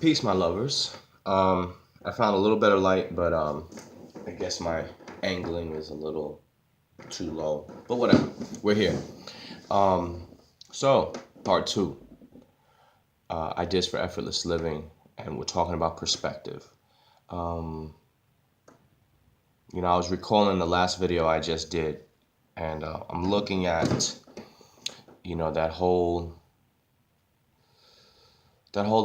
Peace, my lovers. I found a little better light, but I guess my angling is a little too low. But whatever, we're here. Um, so part two, ideas for effortless living, and we're talking about perspective. Um, I was recalling the last video I just did, and I'm looking at, that whole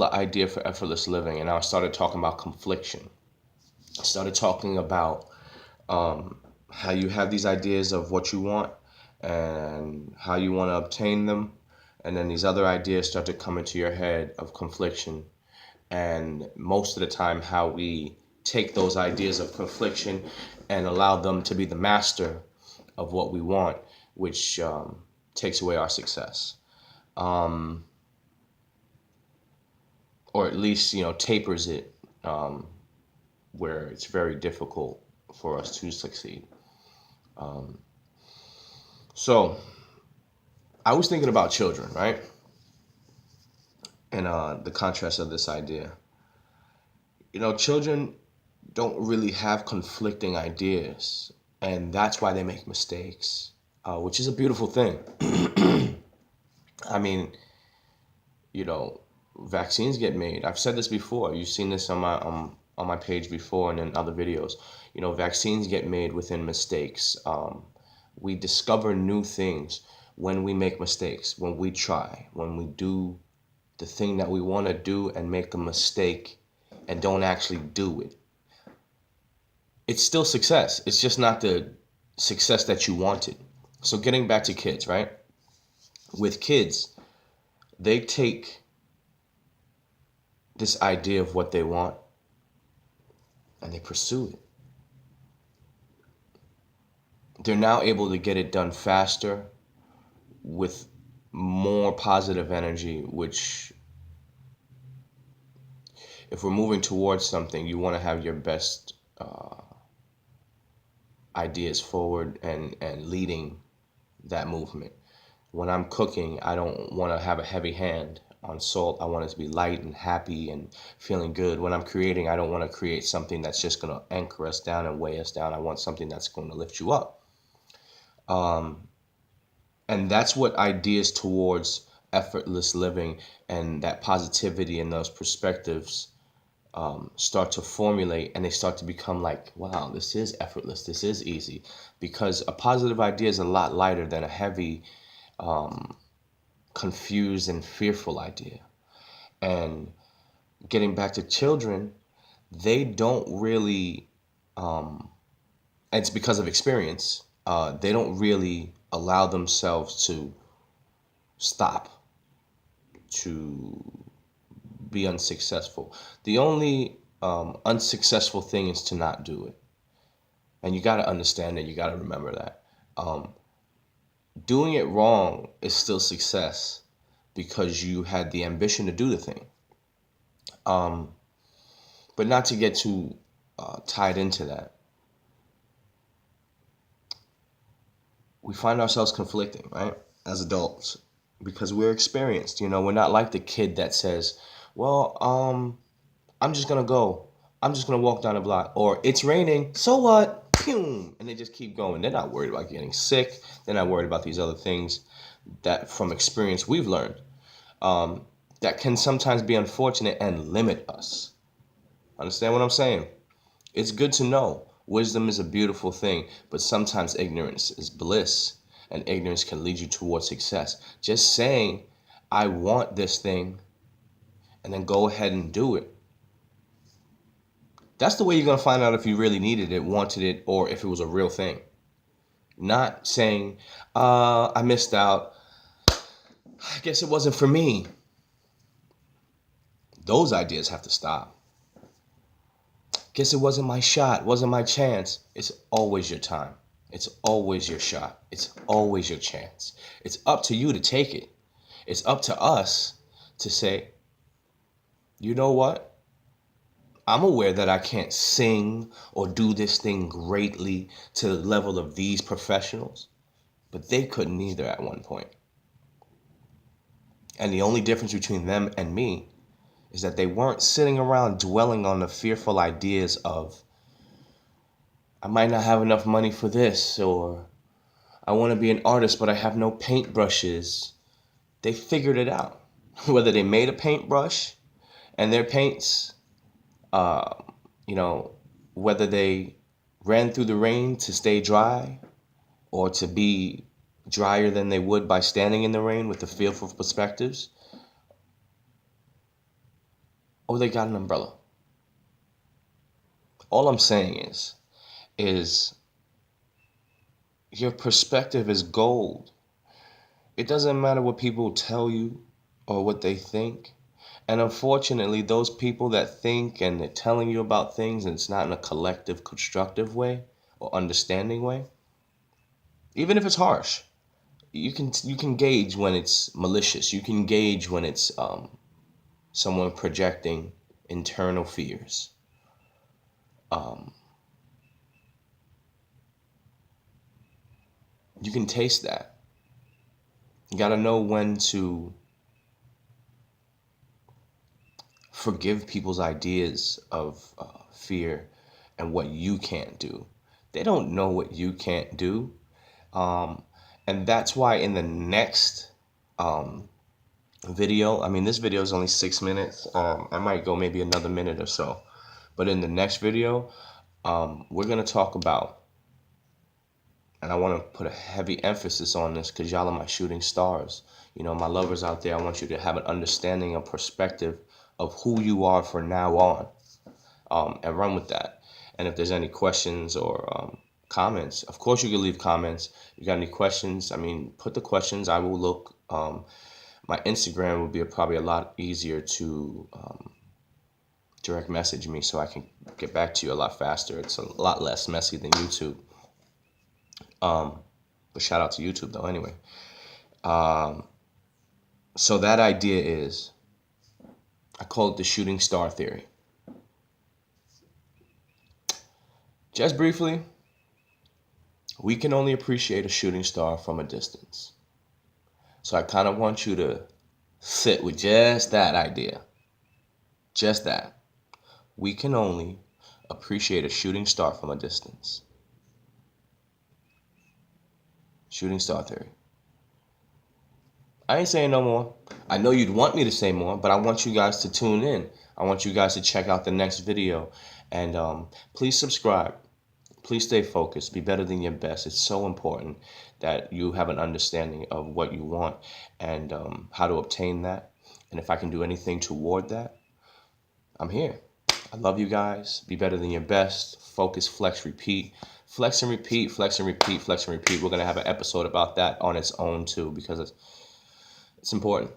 idea for effortless living, and I started talking about confliction. I started talking about how you have these ideas of what you want and how you want to obtain them. And then these other ideas start to come into your head of confliction. And most of the time, how we take those ideas of confliction and allow them to be the master of what we want, which takes away our success. Um, or at least, tapers it, where it's very difficult for us to succeed. Um, so, I was thinking about children, right? And the contrast of this idea. Children don't really have conflicting ideas, and that's why they make mistakes, which is a beautiful thing. I mean, you know, vaccines get made. I've said this before. You've seen this on my page before and in other videos. Vaccines get made within mistakes. We discover new things when we make mistakes, when we try, when we do the thing that we want to do and make a mistake and don't actually do it. It's still success. It's just not the success that you wanted. So getting back to kids, right? With kids, they take this idea of what they want and they pursue it. They're now able to get it done faster with more positive energy, which if we're moving towards something, you want to have your best ideas forward and leading that movement. When I'm cooking, I don't want to have a heavy hand on salt. I want it to be light and happy and feeling good. When I'm creating, I don't want to create something that's just going to anchor us down and weigh us down. I want something that's going to lift you up. And that's what ideas towards effortless living and that positivity and those perspectives start to formulate, and they start to become like, wow, this is effortless, this is easy, because a positive idea is a lot lighter than a heavy, confused and fearful idea. And getting back to children, they don't really, it's because of experience, they don't really allow themselves to stop, to be unsuccessful. The only unsuccessful thing is to not do it. And you got to understand that, you got to remember that. Doing it wrong is still success because you had the ambition to do the thing. But not to get too tied into that. We find ourselves conflicting, right? As adults, because we're experienced. We're not like the kid that says, well, I'm just gonna go. I'm just gonna walk down the block. Or it's raining. So what? Pew! And they just keep going. They're not worried about getting sick. They're not worried about these other things that, from experience, we've learned, that can sometimes be unfortunate and limit us. Understand what I'm saying? It's good to know. Wisdom is a beautiful thing, but sometimes ignorance is bliss, and ignorance can lead you towards success. Just saying, I want this thing, and then go ahead and do it. That's the way you're going to find out if you really needed it, wanted it, or if it was a real thing. Not saying, I missed out. I guess it wasn't for me. Those ideas have to stop. Guess it wasn't my shot, wasn't my chance. It's always your time. It's always your shot. It's always your chance. It's up to you to take it. It's up to us to say, you know what? I'm aware that I can't sing or do this thing greatly to the level of these professionals, but they couldn't either at one point. And the only difference between them and me is that they weren't sitting around dwelling on the fearful ideas of, I might not have enough money for this, or I want to be an artist, but I have no paintbrushes. They figured it out. Whether they made a paintbrush and their paints, uh, you know, whether they ran through the rain to stay dry or to be drier than they would by standing in the rain with the fearful perspectives, or they got an umbrella. All I'm saying is your perspective is gold. It doesn't matter what people tell you or what they think. And unfortunately, those people that think and they're telling you about things and it's not in a collective, constructive way or understanding way, even if it's harsh, you can gauge when it's malicious. You can gauge when it's someone projecting internal fears. Um, you can taste that. You got to know when to forgive people's ideas of fear and what you can't do. They don't know what you can't do. Um, and that's why in the next um, video, I mean, this video is only 6 minutes. I might go maybe another minute or so. But in the next video, we're going to talk about, and I want to put a heavy emphasis on this because y'all are my shooting stars. You know, my lovers out there, I want you to have an understanding and perspective of who you are from now on, and run with that. And if there's any questions or comments, of course you can leave comments. You got any questions? I mean, put the questions. I will look. My Instagram would be probably a lot easier to direct message me so I can get back to you a lot faster. It's a lot less messy than YouTube. But shout out to YouTube though anyway. So that idea is, I call it the shooting star theory. Just briefly, we can only appreciate a shooting star from a distance. So I kind of want you to sit with just that idea. Just that. We can only appreciate a shooting star from a distance. Shooting star theory. I ain't saying no more. I know you'd want me to say more, but I want you guys to tune in. I want you guys to check out the next video. And please subscribe. Please stay focused. Be better than your best. It's so important that you have an understanding of what you want and how to obtain that. And if I can do anything toward that, I'm here. I love you guys. Be better than your best. Focus, flex, repeat. Flex and repeat, flex and repeat, flex and repeat. We're going to have an episode about that on its own too, because it's important.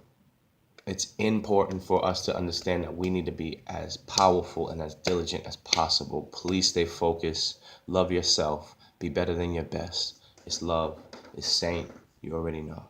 It's important for us to understand that we need to be as powerful and as diligent as possible. Please stay focused. Love yourself. Be better than your best. It's love. It's saint. You already know.